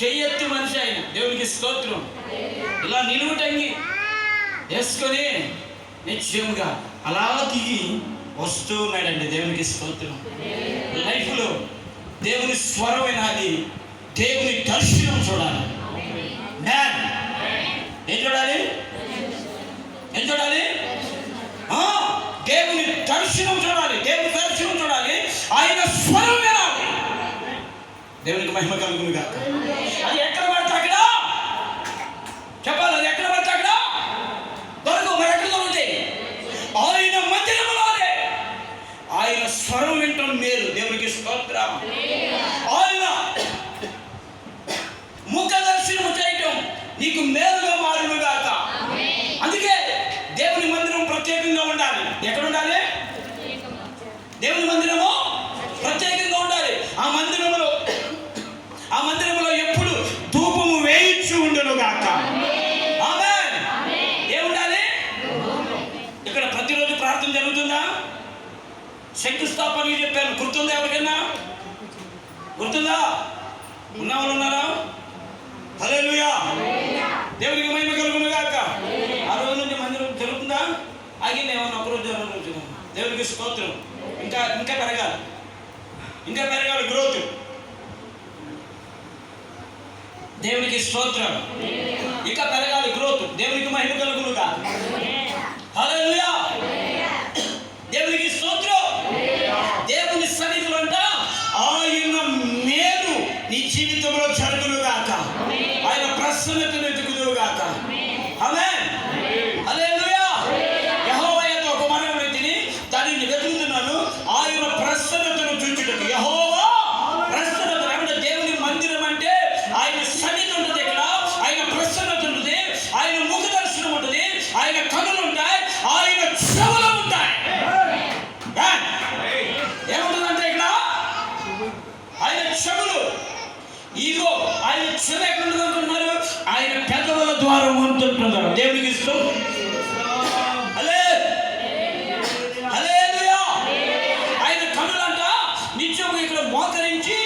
చెయ్యెత్తి మనిషి ఆయన. దేవునికి స్తోత్రం. ఇలా నిలువుటంగి వేసుకొని నిశ్చయముగా అలా దిగి వస్తూ ఉన్నాడండి. దేవునికి స్తోత్రం. లైఫ్లో దేవుని స్వరం వినాలి, దేవుని దర్శనం చూడాలి. ఏం చూడాలి? ఏం చూడాలి? దేవుని దర్శనం చూడాలి. దేవుని దర్శనం చూడాలి. ఆయన స్వరం వినాలి. దేవునికి మహిమ కలుగునుగా. అది ఎక్కడ పడితే అక్కడ చెప్పాలి. అది ఎక్కడ పడితే అక్కడ దొరకవు. మరి ఎక్కడ దొరుకుతాయి? ఆయన మందిరములోనే. ఆయన స్వరం వింటాం మేలు. దేవునికి స్తోత్రం. ఆయన ముఖ దర్శనం చేయటం నీకు మేలుగా మారునుగాక. అందుకే దేవుని మందిరం ప్రత్యేకంగా ఉండాలి. ఎక్కడ ఉండాలి? దేవుని మందిరము ప్రత్యేకంగా ఉండాలి. ఆ మందిరములో ఎప్పుడు ధూపము వేయించి ఉండునుగాక. ఆమేన్. ఏముండాలి? ఇక్కడ ప్రతిరోజు ప్రార్థన జరుగుతుందా? శంకుస్థాపన చెప్పాను, గుర్తుందా? ఎవరికైనా గుర్తుందా? ఉన్నవాళ్ళు ఉన్నారా? హల్లెలూయా. దేవునికి మహిమ కలుగునుగాక. ఆ రోజు నుంచి మందిరం జరుగుతుందా? ఆగింది ఏమన్నా ఒకరోజు జరుగుతుంది. దేవునికి స్తోత్రం. ఇంకా పెరగాలి, ఇంకా పెరగాలి గ్రోత్. దేవునికి స్తోత్రం. ఇంకా పెరగాలి గ్రోత్. దేవునికి మహిమ కలుగునుగాక. హల్లెలూయా. దేవునికి స్తోత్రం. దేవుని సన్నిధిలో అంట ఆయన మేలు నీ జీవితంలో జరుగునుగాక. ఆయన ప్రసన్నతను వెతుకుదువుగాక. ఆమేన్. హల్లెలూయా. యెహోవాతో ఒక మనం వ్యక్తిని దానిని వెతుకుతున్నాను. ఆయన ప్రసన్నతను చూచుటకు. యెహోవా ప్రసన్నత. ఏమంటే దేవుని మందిరం అంటే ఆయన సన్నిధి ఉంటుంది. ఇక్కడ ఆయన ప్రసన్నత ఉంటుంది. ఆయన ముఖ దర్శనం ఉంటుంది. ఆయన కనులు ఉంటాయి. ఆయన చెవులు ఉంటాయి. ఏముంటుందంటే ఇక్కడ ఆయన చెవులు. ఇగో ఆయన చెవి ఎక్కడ ఉంటుందంటున్నారు? ఆయన పెదవుల ద్వారా ఉంటుంటున్నారు. దేవునికి ఇష్టం. హల్లెలూయా. ఆయన కనులంట నిత్యం ఇక్కడ మోకరించి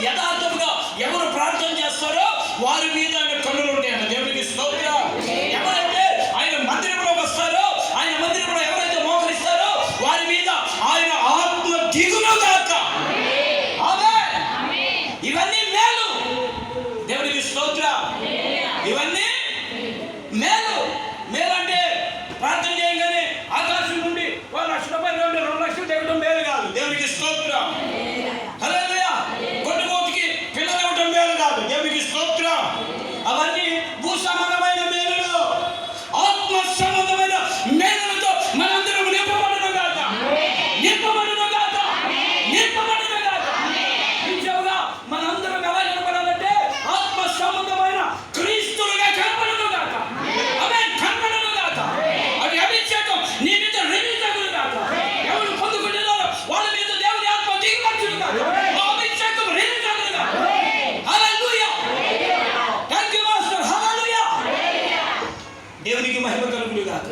యథార్థముగా ఎవరు ప్రార్థన చేస్తారో వారి మీద ఆయన కన్నులు ఉంటాయంట. దేవునికి స్తోత్రం. ఎవరైతే ఆయన మందిరంలోకి వస్తారో, ఆయన మందిరంలో ఎవరైతే మోకరిస్తారో వారి మీద ఆయన ఆత్మ దిగునుగాక. ఆమేన్. ఇవన్నీ మేలు. దేవునికి స్తోత్రం. ఇవన్నీ మేలు. మేలు అంటే ప్రార్థన చేయగానే ఆకాశం నుండి 1 లక్ష రూపాయలు 2 లక్షలు తెగడం మేలు కాదు. దేవునికి స్తోత్రం. హల్లెలూయా. కొట్టుకోటికి పిల్లలు ఇవ్వడం మేలు కాదు. దేవునికి స్తోత్రం. అవన్నీ భూ సంబంధమైన మేలులు. ఆత్మ సంబంధమైన మేలులతో మనందరం నింపబడునుగాక. నింపబడునుగాక. నింపబడునుగాక. నిజంగా మనందరం ఎలా కనపడాలంటే ఆత్మ సంబంధమైన క్రీస్తులుగా కనపడునుగాక. ఆమేన్. కనపడునుగాక. అది అభిషేకం నీ మీద రిలీజ్ అగునుగాక. ఎవరు పొందుకుంటున్నారో వాళ్ళ మీద దేవుని ఆత్మ దిగివచ్చునుగాక. ఆ అభిషేకం రిలీజ్ అగునుగాక. హల్లెలూయా. Thank you master. హల్లెలూయా. దేవునికి మహిమ కలుగునుగాక.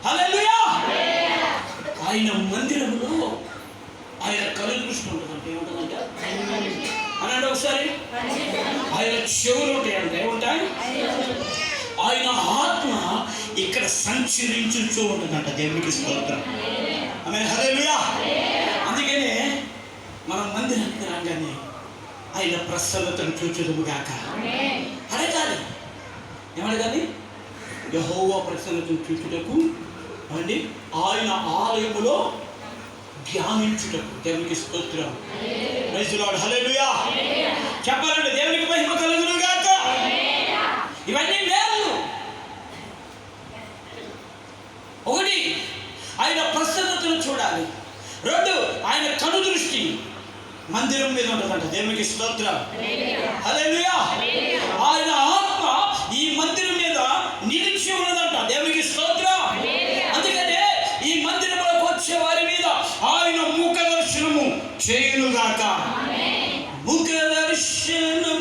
హల్లెలూయా. ఆయన మందిరములో ఆయన కళ్ళు దృష్టి ఉంటుందంటే ఏముంటుందంట అన్నాడు ఒకసారి. ఆయన చెవులు ఉంటాయంట. ఏముంటాయి? ఆయన ఆత్మ ఇక్కడ సంచరించుతూ ఉంటుందంట. దేవునికి స్తోత్రం. ఆమేన్. హల్లెలూయా. అందుకనే మనం మందిరానికి రాగానే ఆయన ప్రసన్నతను చూచుదుముగాక. అదే కాదు, ఏమడగాని యెహోవా ప్రసన్నతను చూచుటకు అండి ఆయన ఆలయములో ధ్యానించుటకు. దేవునికి స్తోత్రం. Praise the Lord. హల్లెలూయా. చెప్పాలండి దేవునికి మహిమ కలుగునుగాక. ఇవన్నీ మేలు. ఒకటి ఆయన ప్రసన్నతను చూడాలి. 2 ఆయన కను దృష్టి మందిరం మీద ఉంటుందంట. దేవునికి స్తోత్రం. హల్లెలూయా. ఆయన ఆత్మ ఈ మందిరం మీద నిలిచి ఉన్నదంట. దేవునికి స్తోత్రం. అందుకనే ఈ మందిరంలోకి వచ్చే వారి మీద ఆయన ముఖ దర్శనము చేయునుగాక. ముఖ దర్శనం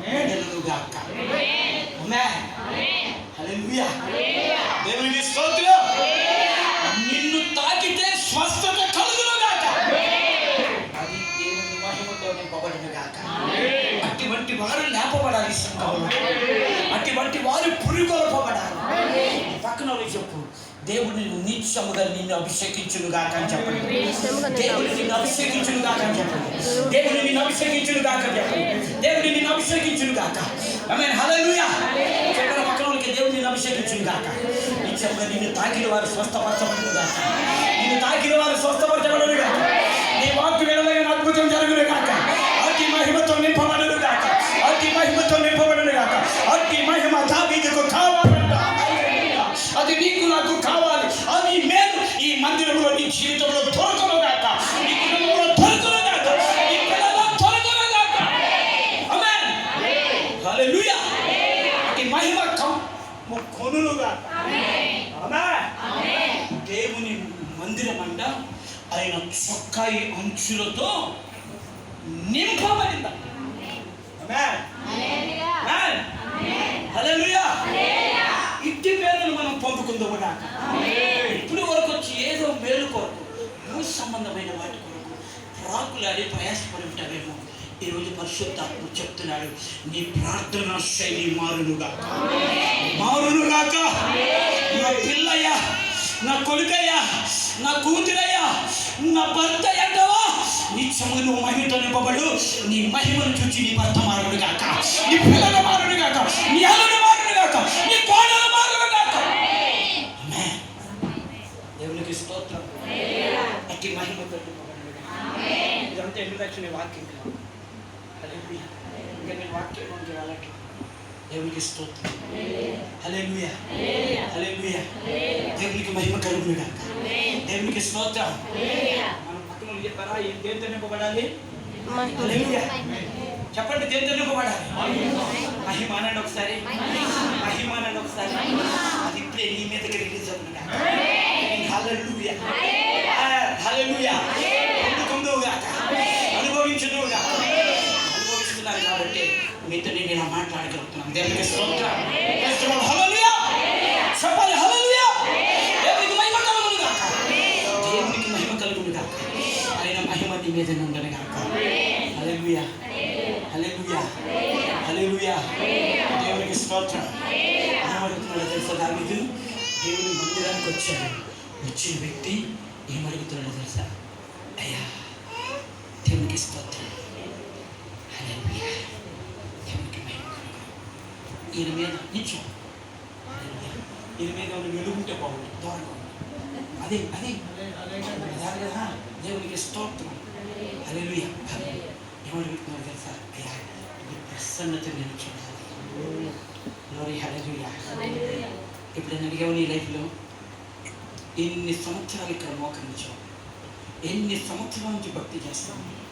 కలుగుగాక. ఆమేన్. హల్లెలూయా. దేవునికి స్తోత్రం. నిన్ను తాకితే స్వస్థత కలుగునుగాక. అది దేవుని మహిమతో నింపబడునుగాక. అటువంటి వారు లేపబడాలి సంఘంలో. అటువంటి వారు పురిగొల్పబడాలి. పక్కన చెప్పు, దేవుడు నిత్యముగా నిన్ను అభిషేకించును గాక అని చెప్పండి. దేవుడు నిన్ను అభిషేకించును గాక అని చెప్పండి. దేవుడు నిన్ను అభిషేకించును గాక అని చెప్పండి. దేవుడు నిన్ను అభిషేకించును గాక. ఆమేన్. హల్లెలూయా. చెప్పిన పక్కన వాళ్ళకి దేవుడు నిన్ను అభిషేకించును గాక. నిత్యముగా నిన్ను తాకిన వారు స్వస్థపరచబడును గాక. నిన్ను తాకిన వారు స్వస్థపరచబడును గాక. నీ వాక్కు వెలువైన అద్భుతం జరుగును గాక. అతి మహిమతో నింపబడును గాక. అతి మహిమతో నింపబడును గాక. అతి మహిమ దావీదుకు కావాలంట. అది నీకు నాకు కావాలి. అది మేలు ఈ మందిరంలో నీ జీవితంలో దొరకనుగాక. నీ కుటుంబంలో దొరకనుగాక. నీ పిల్లల్లో దొరకనుగాక. ఆమేన్. హల్లెలూయా. అతి మహిమ కొనుగాక. ఆమేన్. దేవుని మందిరం అంట ఆయన చొక్కాయి అంచులతో నింపబడింది. ఆమేన్. హల్లెలూయా. ఇట్టి మేలును మనం పొందుకుందాము గాక. ఇప్పుడు వరకు వచ్చి ఏదో మేలు కొరకు, భూ సంబంధమైన వాటి కొరకు ప్రాకులాడి ప్రయాసపడి ఉంటావేమో. ఈరోజు పరిశుద్ధాత్మ చెప్తున్నాడు, నీ ప్రార్థన శైలి మారునుగాక. మారునుగాక. నా పిల్లయ్యా, నా కొడుకయ్యా, నా కూతురయ్యా, నా భర్త ఎంటవా నిత్యము నువ్వు మహిమతో నింపబడు. నీ మహిమను చూచి నీ భర్త మారునుగాక. నీ పిల్లలు మారునుగాక. నీ అల్లుడు మారునుగాక. నీ కోడలు మారునుగాక. ఆమేన్. దేవునికి స్తోత్రం. అతి మహిమతో నింపబడునుగాక. ఇదంతా ఇంట్రడక్షన్ వాక్యం. హల్లెలూయా. ఇంకా నీ వాక్యం ఉంది వాళ్ళకి. దేవునికి స్తోత్రం. హల్లెలూయా. హల్లెలూయా. దేవునికి మహిమ కలుగునుగాక. దేవునికి స్తోత్రం. మనం పక్కన చెప్పారా దేంతో నింపబడాలి? హల్లెలూయా. చెప్పండి, దేంతో నింపబడాలి? మహిమ అనండి ఒకసారి. మహిమ అనండి ఒకసారి. అది ఇప్పుడే నీ మీదకి రిలీజ్ అవునుగాక. హల్లెలూయా. హల్లెలూయా. పొందుకుందువుగాక. అనుభవించుదువుగాక. అనుభవిస్తున్నారు కాబట్టి మీతో నేను ఇలా మాట్లాడగలుగుతున్నాను. దేవునికి స్తోత్రం. హల్లెలూయా. చెప్పాలి హల్లెలూయా. దేవునికి మహిమ కలుగునుగాక. దేవునికి మహిమ కలుగునుగాక. ఆయన మహిమ నీ మీద నుండునుగాక. హల్లెలూయా. హల్లెలూయా. హల్లెలూయా. దేవునికి స్తోత్రం. ఏమడుగుతున్నాడో తెలుసా దావీదు? దేవుని మందిరానికి వచ్చాడు. వచ్చిన వ్యక్తి ఏమడుగుతున్నాడో తెలుసా? అయ్యా దేవునికి స్తోత్రం. హల్లెలూయా. దేవునికి మహిమ కలుగును. ఈయన మీద నిత్యం ఈయన మీద వెలుగుంటే బాగుంది. దూరంగా అదే అదే కదా. దేవునికి స్తోత్రం. హల్లెలూయా. ఏమడుగుతున్నాడు తెలుసా? అయ్యా నీ ప్రసన్నత నేను చూడాలి. గ్లోరీ. హల్లెలూయా. ఎప్పుడైనా అడిగావు నీ లైఫ్లో? ఎన్ని సంవత్సరాలు ఇక్కడ మోకరించావు? ఎన్ని సంవత్సరాల నుంచి భక్తి చేస్తావు?